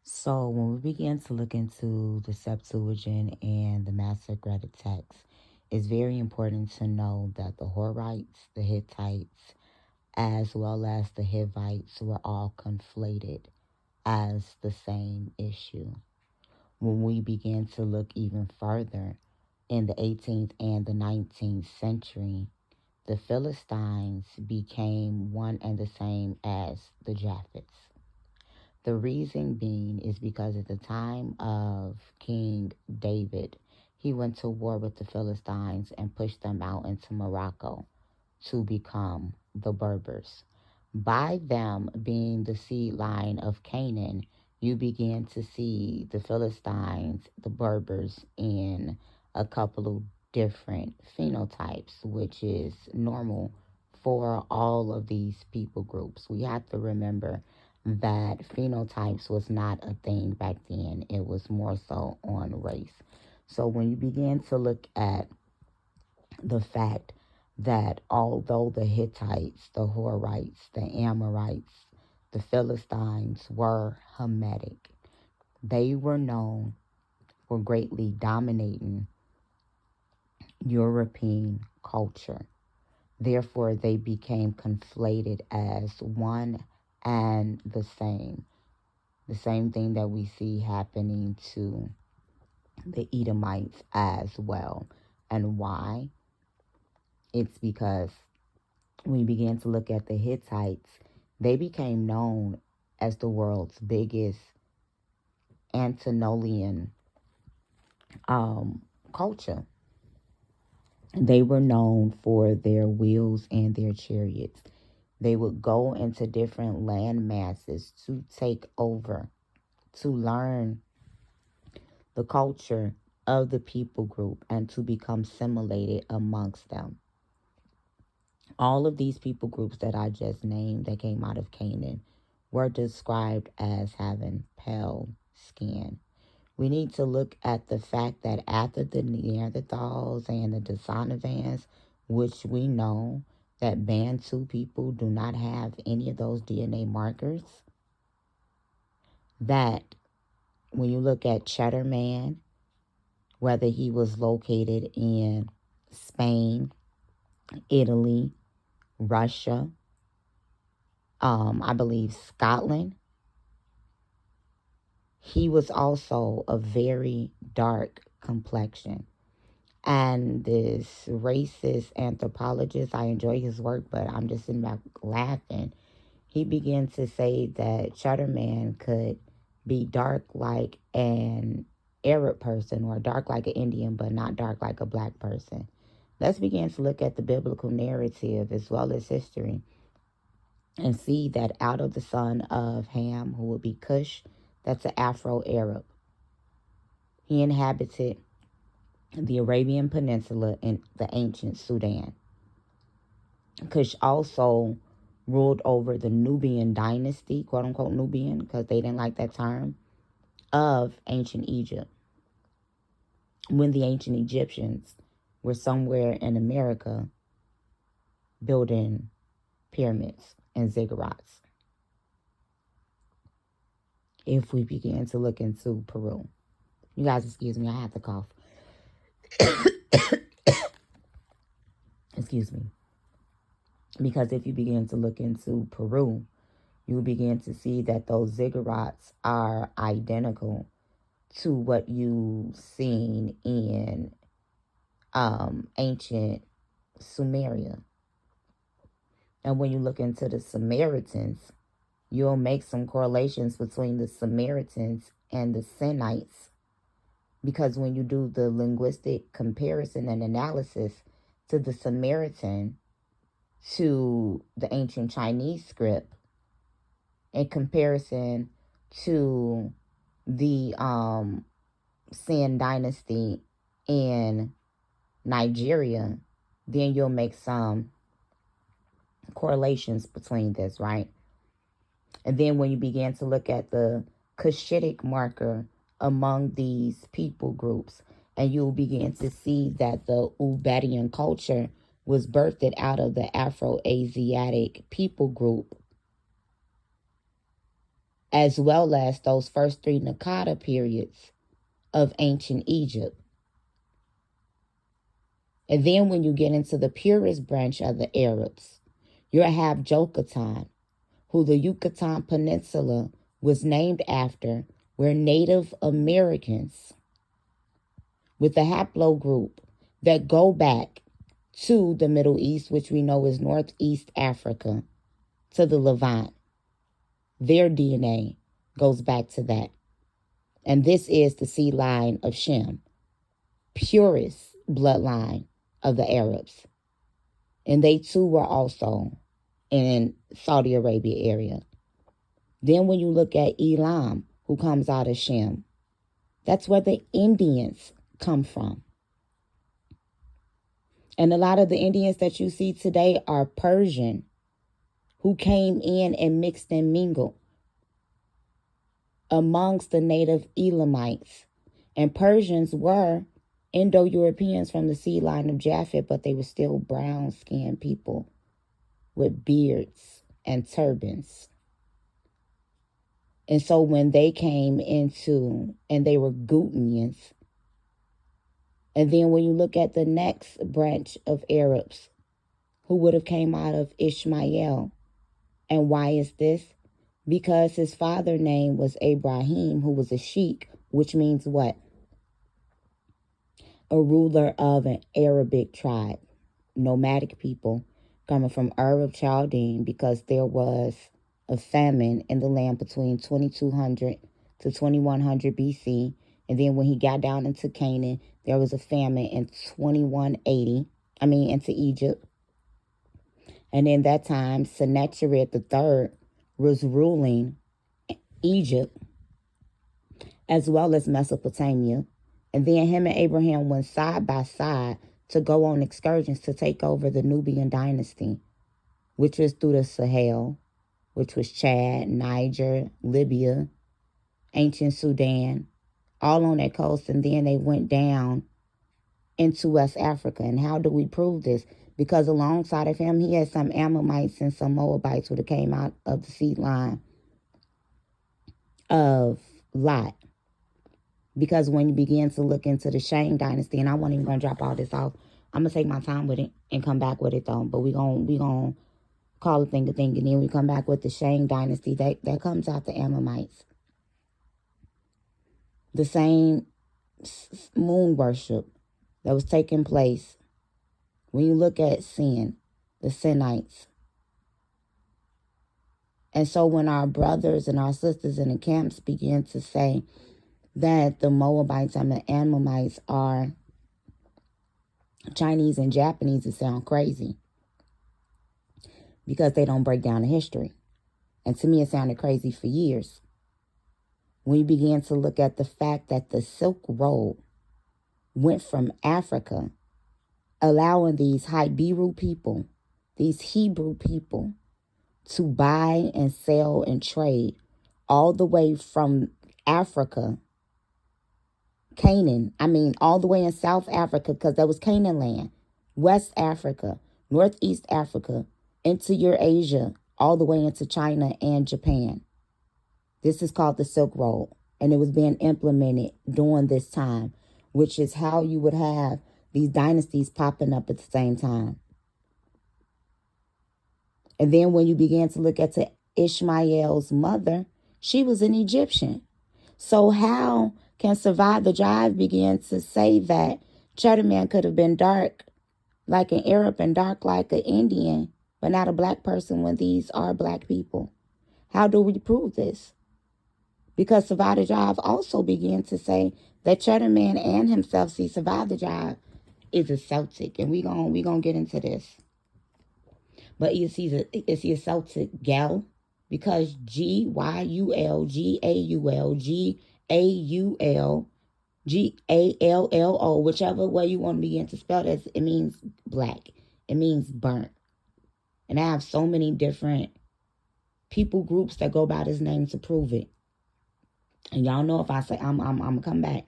So when we begin to look into the Septuagint and the Masoretic text, it's very important to know that the Horites, the Hittites, as well as the Hivites were all conflated as the same issue. When we begin to look even further in the 18th and the 19th century, the Philistines became one and the same as the Japheths. The reason being is because at the time of King David, he went to war with the Philistines and pushed them out into Morocco to become the Berbers. By them being the seed line of Canaan, you begin to see the Philistines, the Berbers, in a couple of different phenotypes, which is normal for all of these people groups. We have to remember that phenotypes was not a thing back then. It was more so on race. So when you begin to look at the fact that although the Hittites, the Horites, the Amorites, the Philistines were Hamitic, they were known for greatly dominating European culture. Therefore, they became conflated as one and the same. The same thing that we see happening to the Edomites as well. And why? It's because when you begin to look at the Hittites, they became known as the world's biggest Anatolian culture. They were known for their wheels and their chariots. They would go into different land masses to take over, to learn the culture of the people group, and to become assimilated amongst them. All of these people groups that I just named that came out of Canaan were described as having pale skin. We need to look at the fact that after the Neanderthals and the Denisovans, which we know that Bantu people do not have any of those DNA markers, that when you look at Cheddar Man, whether he was located in Spain, Italy, Russia, I believe Scotland, he was also a very dark complexion. And this racist anthropologist, I enjoy his work, but I'm just sitting back laughing. He began to say that Cheddar Man could be dark like an Arab person or dark like an Indian, but not dark like a black person. Let's begin to look at the biblical narrative as well as history and see that out of the son of Ham, who would be Cush, that's an Afro-Arab. He inhabited the Arabian Peninsula in the ancient Sudan. Cush also ruled over the Nubian dynasty, quote unquote Nubian, because they didn't like that term, of ancient Egypt. When the ancient Egyptians were somewhere in America building pyramids and ziggurats. If we begin to look into Peru. You guys, excuse me, I have to cough. Excuse me. Because if you begin to look into Peru, you begin to see that those ziggurats are identical to what you've seen in ancient Sumeria. And when you look into the Samaritans, you'll make some correlations between the Samaritans and the Sinites. Because when you do the linguistic comparison and analysis to the Samaritan to the ancient Chinese script, in comparison to the Sin dynasty in Nigeria, then you'll make some correlations between this, right? And then when you begin to look at the Cushitic marker among these people groups, and you'll begin to see that the Ubadian culture was birthed out of the Afro-Asiatic people group as well as those first three Nakata periods of ancient Egypt. And then when you get into the purest branch of the Arabs, you'll have Jokatan, who the Yucatan Peninsula was named after, where Native Americans with a haplogroup that go back to the Middle East, which we know is Northeast Africa, to the Levant. Their DNA goes back to that. And this is the seed line of Shem, purest bloodline of the Arabs. And they too were also in Saudi Arabia area. Then when you look at Elam, who comes out of Shem, that's where the Indians come from. And a lot of the Indians that you see today are Persian, who came in and mixed and mingled amongst the native Elamites. And Persians were Indo-Europeans from the seed line of Japheth, but they were still brown-skinned people with beards and turbans. And so when they came into, and they were Gutnians, and then when you look at the next branch of Arabs, who would have came out of Ishmael. And why is this? Because his father's name was Abraham, who was a sheik, which means what? A ruler of an Arabic tribe, nomadic people coming from Ur of Chaldean, because there was a famine in the land between 2200 to 2100 BC. And then when he got down into Canaan, there was a famine in 2180, into Egypt. And in that time, Sennacherib III was ruling Egypt as well as Mesopotamia. And then him and Abraham went side by side to go on excursions to take over the Nubian dynasty, which was through the Sahel, which was Chad, Niger, Libya, ancient Sudan, all on that coast. And then they went down into West Africa. And how do we prove this? Because alongside of him, he had some Ammonites and some Moabites who came out of the seed line of Lot. Because when you begin to look into the Shang dynasty, and I wasn't even going to drop all this off, I'm going to take my time with it and come back with it, though. But we're gonna call a thing a thing, and then we come back with the Shang dynasty. That comes out the Ammonites. The same moon worship that was taking place. When you look at sin, the Sinites. And so when our brothers and our sisters in the camps begin to say that the Moabites and the Ammonites are Chinese and Japanese, it sounds crazy because they don't break down the history. And to me, it sounded crazy for years. When you begin to look at the fact that the Silk Road went from Africa, allowing these Hibiru people, these Hebrew people, to buy and sell and trade all the way from Africa, Canaan, all the way in South Africa, because that was Canaan land, West Africa, Northeast Africa, into Eurasia, all the way into China and Japan. This is called the Silk Road, and it was being implemented during this time, which is how you would have these dynasties popping up at the same time. And then when you began to look at Ishmael's mother, she was an Egyptian. So how can Survive the Drive begin to say that Cheddar Man could have been dark like an Arab and dark like an Indian, but not a black person when these are black people? How do we prove this? Because Survive the Drive also began to say that Cheddar Man and himself, Survive the Drive is a Celtic, and we gonna get into this. But is he a Celtic gal? Because GYULGAULGAULGALLO, whichever way you want to begin to spell this, it means black. It means burnt. And I have so many different people groups that go by this name to prove it. And y'all know if I say I'm gonna come back.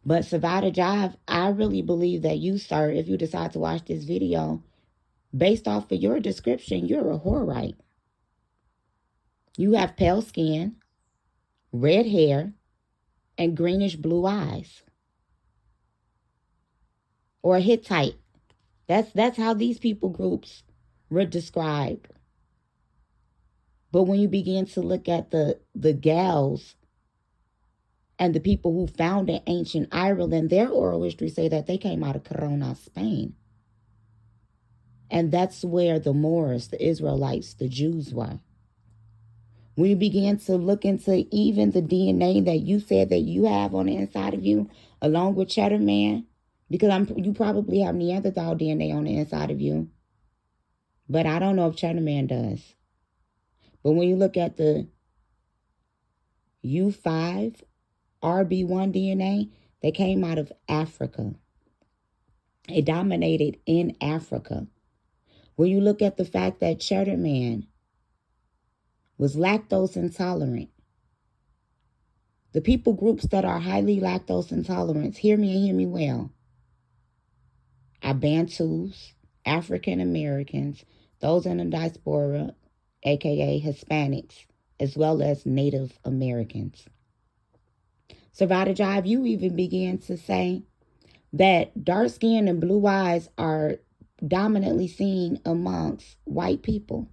But Survive the Drive, I really believe that you, sir, if you decide to watch this video, based off of your description, you're a Horite. You have pale skin. red hair, and greenish blue eyes. Or a Hittite. That's how these people groups were described. But when you begin to look at the Gals and the people who founded ancient Ireland, their oral history say that they came out of Corona, Spain. And that's where the Moors, the Israelites, the Jews were. When you begin to look into even the DNA that you said that you have on the inside of you, along with Cheddar Man, because you probably have Neanderthal DNA on the inside of you. But I don't know if Cheddar Man does. But when you look at the U5, RB1 DNA, they came out of Africa. It dominated in Africa. When you look at the fact that Cheddar Man was lactose intolerant, the people groups that are highly lactose intolerant, hear me and hear me well, are Bantus, African Americans, those in the diaspora, aka Hispanics, as well as Native Americans. Survivor Jive, you even began to say that dark skin and blue eyes are dominantly seen amongst white people.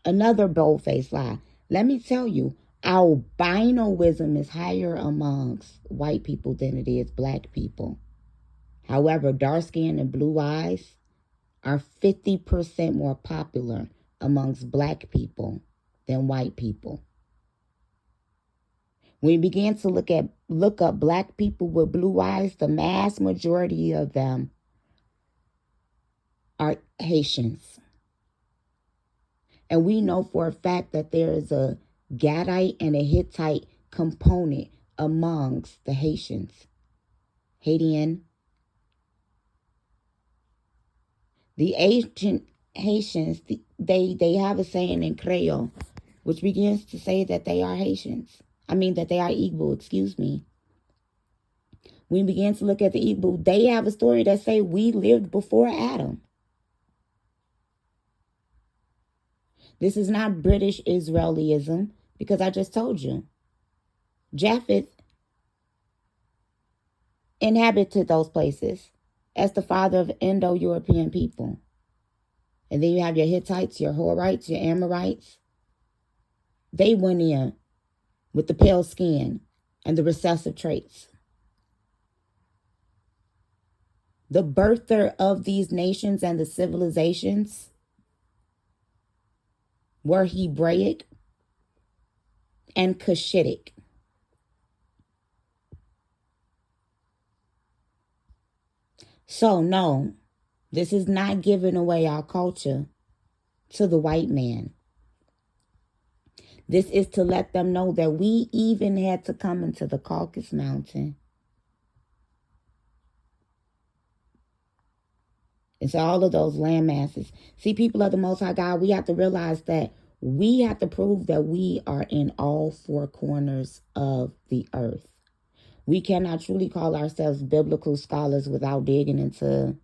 Another bold-faced lie. Let me tell you, albinoism is higher amongst white people than it is black people. However, dark skin and blue eyes are 50% more popular amongst black people than white people. When you begin to look up black people with blue eyes, the mass majority of them are Haitians. And we know for a fact that there is a Gadite and a Hittite component amongst the Haitians. Haitian. The ancient Haitians, they have a saying in Creole, which begins to say that they are Haitians. That they are Igbo, excuse me. When we begin to look at the Igbo, they have a story that say we lived before Adam. This is not British Israelism, because I just told you. Japheth inhabited those places as the father of Indo-European people. And then you have your Hittites, your Horites, your Amorites. They went in with the pale skin and the recessive traits. The birther of these nations and the civilizations were Hebraic and Cushitic. So no, this is not giving away our culture to the white man. This is to let them know that we even had to come into the Caucasus Mountain. It's all of those land masses. See, people of the Most High God, we have to realize that we have to prove that we are in all four corners of the earth. We cannot truly call ourselves biblical scholars without digging into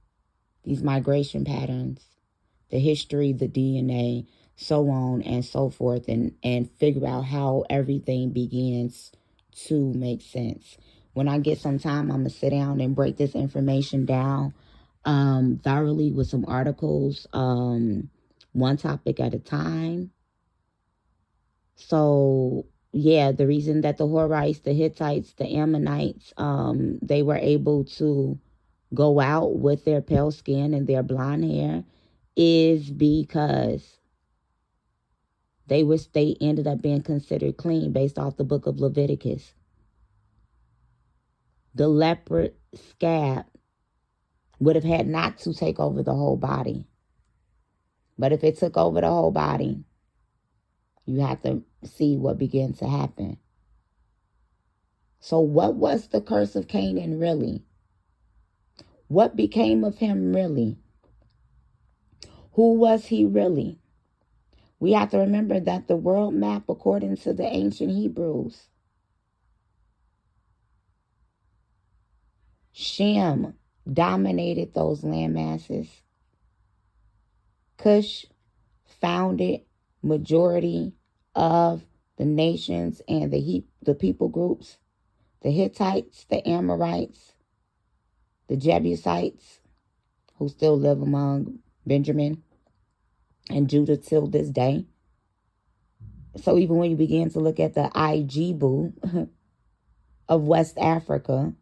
these migration patterns, the history, the DNA, so on and so forth, and figure out how everything begins to make sense. When I get some time, I'm going to sit down and break this information down thoroughly with some articles, one topic at a time. So, yeah, the reason that the Horites, the Hittites, the Ammonites, they were able to go out with their pale skin and their blonde hair is because they ended up being considered clean based off the book of Leviticus. The leopard scab would have had not to take over the whole body. But if it took over the whole body, you have to see what began to happen. So what was the curse of Canaan really? What became of him really? Who was he really? We have to remember that the world map, according to the ancient Hebrews, Shem dominated those land masses. Cush founded majority of the nations and the people groups, the Hittites, the Amorites, the Jebusites, who still live among Benjamin and Judah till this day. So even when you begin to look at the Ijibu of West Africa,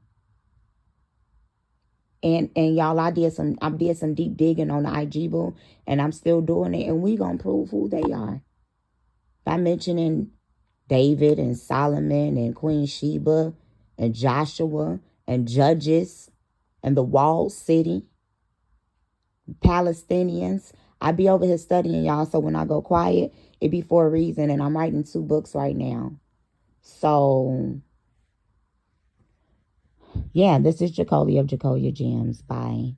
and y'all, I did some deep digging on the Ijibu, and I'm still doing it, and we gonna prove who they are by mentioning David and Solomon and Queen Sheba and Joshua and Judges and the walled city, Palestinians. I be over here studying, y'all, so when I go quiet, it be for a reason, and I'm writing 2 books right now. So, yeah, this is Jacolia of Jacolia Gems. Bye.